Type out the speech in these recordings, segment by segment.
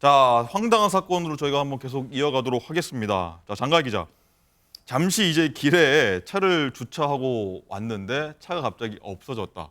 자, 황당한 사건으로 저희가 한번 계속 이어가도록 하겠습니다. 자, 장가 기자. 잠시 이제 길에 차를 주차하고 왔는데 차가 갑자기 없어졌다.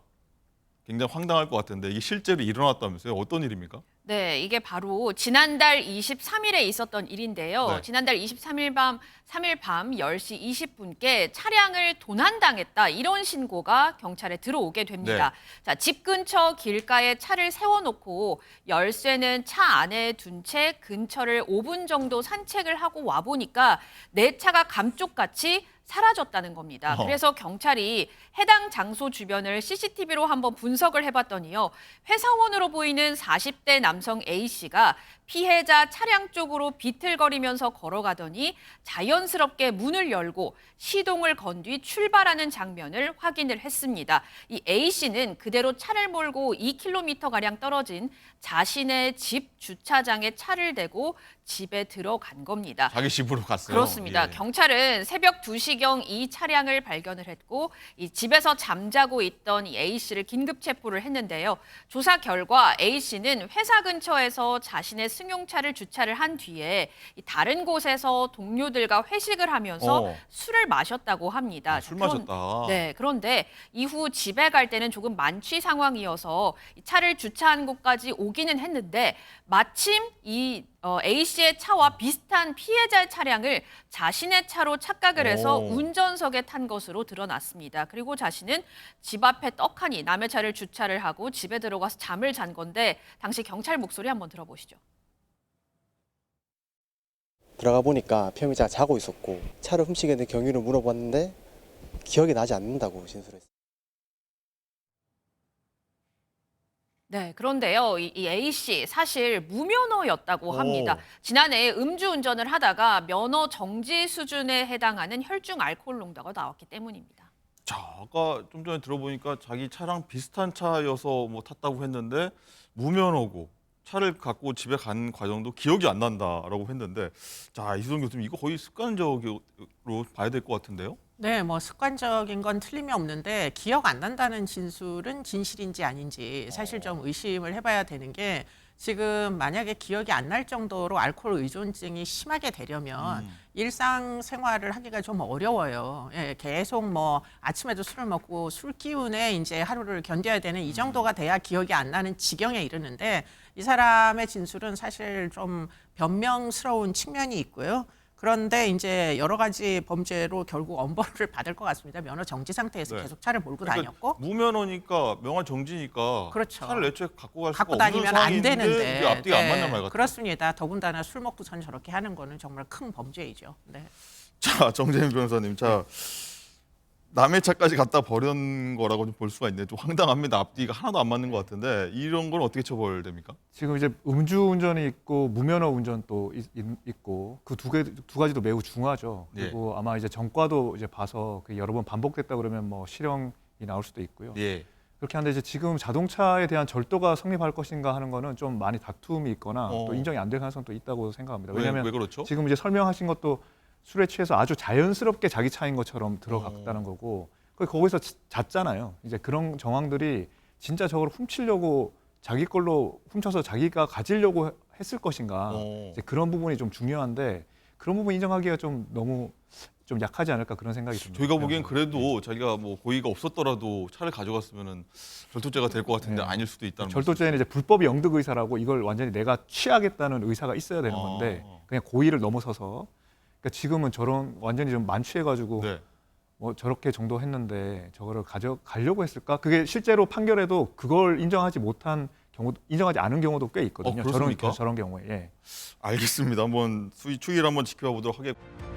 굉장히 황당할 것 같은데 이게 실제로 일어났다면서요? 어떤 일입니까? 네, 이게 바로 지난달 23일에 있었던 일인데요. 네. 지난달 23일 밤, 3일 밤 10시 20분께 차량을 도난당했다. 이런 신고가 경찰에 들어오게 됩니다. 자, 집 근처 길가에 차를 세워놓고 열쇠는 차 안에 둔 채 근처를 5분 정도 산책을 하고 와보니까 내 차가 감쪽같이 사라졌다는 겁니다. 어허. 그래서 경찰이 해당 장소 주변을 CCTV로 한번 분석을 해봤더니요. 회사원으로 보이는 40대 남성 A씨가 피해자 차량 쪽으로 비틀거리면서 걸어가더니 자연스럽게 문을 열고 시동을 건 뒤 출발하는 장면을 확인을 했습니다. 이 A씨는 그대로 차를 몰고 2km가량 떨어진 자신의 집 주차장에 차를 대고 집에 들어간 겁니다. 자기 집으로 갔어요. 그렇습니다. 예. 경찰은 새벽 2시경 이 차량을 발견을 했고 이 집에서 잠자고 있던 이 A씨를 긴급 체포를 했는데요. 조사 결과 A씨는 회사 근처에서 자신의 승용차를 주차를 한 뒤에 이 다른 곳에서 동료들과 회식을 하면서 어. 술을 마셨다고 합니다. 아, 술 마셨다. 네, 그런데 이후 집에 갈 때는 조금 만취 상황이어서 이 차를 주차한 곳까지 오기는 했는데 마침 이 A씨의 차와 비슷한 피해자의 차량을 자신의 차로 착각을 해서 오. 운전석에 탄 것으로 드러났습니다. 그리고 자신은 집 앞에 떡하니 남의 차를 주차를 하고 집에 들어가서 잠을 잔 건데 당시 경찰 목소리 한번 들어보시죠. 들어가 보니까 피해자가 자고 있었고 차를 훔치게 된 경위를 물어봤는데 기억이 나지 않는다고 진술했어요. 네, 그런데요, 이 A씨 사실 무면허였다고 합니다. 오. 지난해 음주운전을 하다가 면허 정지 수준에 해당하는 혈중 알코올 농도가 나왔기 때문입니다. 자, 아까 좀 전에 들어보니까 자기 차랑 비슷한 차여서 뭐 탔다고 했는데 무면허고 차를 갖고 집에 간 과정도 기억이 안 난다라고 했는데, 자, 이수정 교수님 이거 거의 습관적으로 봐야 될 것 같은데요? 네, 뭐 습관적인 건 틀림이 없는데 기억 안 난다는 진술은 진실인지 아닌지 사실 좀 의심을 해봐야 되는 게 지금 만약에 기억이 안 날 정도로 알코올 의존증이 심하게 되려면 일상생활을 하기가 좀 어려워요. 예, 계속 뭐 아침에도 술을 먹고 술 기운에 이제 하루를 견뎌야 되는 이 정도가 돼야 기억이 안 나는 지경에 이르는데 이 사람의 진술은 사실 좀 변명스러운 측면이 있고요. 그런데 이제 여러 가지 범죄로 결국 엄벌을 받을 것 같습니다. 면허 정지 상태에서 네. 계속 차를 몰고 그러니까 다녔고. 무면허니까 명화 정지니까 그렇죠. 차를 애초에 갖고 갈 수가 갖고 없는 다니면 안 상황인데 되는데. 이게 앞뒤가 안 네, 맞는 말 같아요. 그렇습니다. 더군다나 술 먹고선 저렇게 하는 거는 정말 큰 범죄이죠. 네. 자, 정재민 변호사님, 자, 남의 차까지 갖다 버린 거라고 좀 볼 수가 있는데 좀 황당합니다. 앞뒤가 하나도 안 맞는 것 같은데 이런 건 어떻게 처벌됩니까? 지금 이제 음주운전이 있고 무면허 운전 또 있고 그 두 가지도 매우 중하죠. 예. 그리고 아마 이제 전과도 이제 봐서 그 여러 번 반복됐다 그러면 뭐 실형이 나올 수도 있고요. 예. 그렇게 한데 이제 지금 자동차에 대한 절도가 성립할 것인가 하는 거는 좀 많이 다툼이 있거나 또 인정이 안 될 가능성도 있다고 생각합니다. 왜냐하면 왜 그렇죠? 지금 이제 설명하신 것도 술에 취해서 아주 자연스럽게 자기 차인 것처럼 들어갔다는 거고 거기서 잤잖아요. 이제 그런 정황들이 진짜 저걸 훔치려고 자기 걸로 훔쳐서 자기가 가지려고 했을 것인가 이제 그런 부분이 좀 중요한데 그런 부분 인정하기가 좀 너무 좀 약하지 않을까 그런 생각이 듭니다. 저희가 보기엔 그래도 자기가 뭐 고의가 없었더라도 차를 가져갔으면은 절도죄가 될 것 같은데 네. 아닐 수도 있다는 절도죄는 이제 불법 영득 의사라고 이걸 완전히 내가 취하겠다는 의사가 있어야 되는 건데 그냥 고의를 넘어서서 그러니까 지금은 저런 완전히 좀 만취해가지고 네. 뭐 저렇게 정도 했는데 저거를 가져가려고 했을까? 그게 실제로 판결에도 그걸 인정하지 못한 경우, 인정하지 않은 경우도 꽤 있거든요. 그렇습니까? 저런 경우에. 예. 알겠습니다. 한번 추이를 한번 지켜보도록 하겠습니다.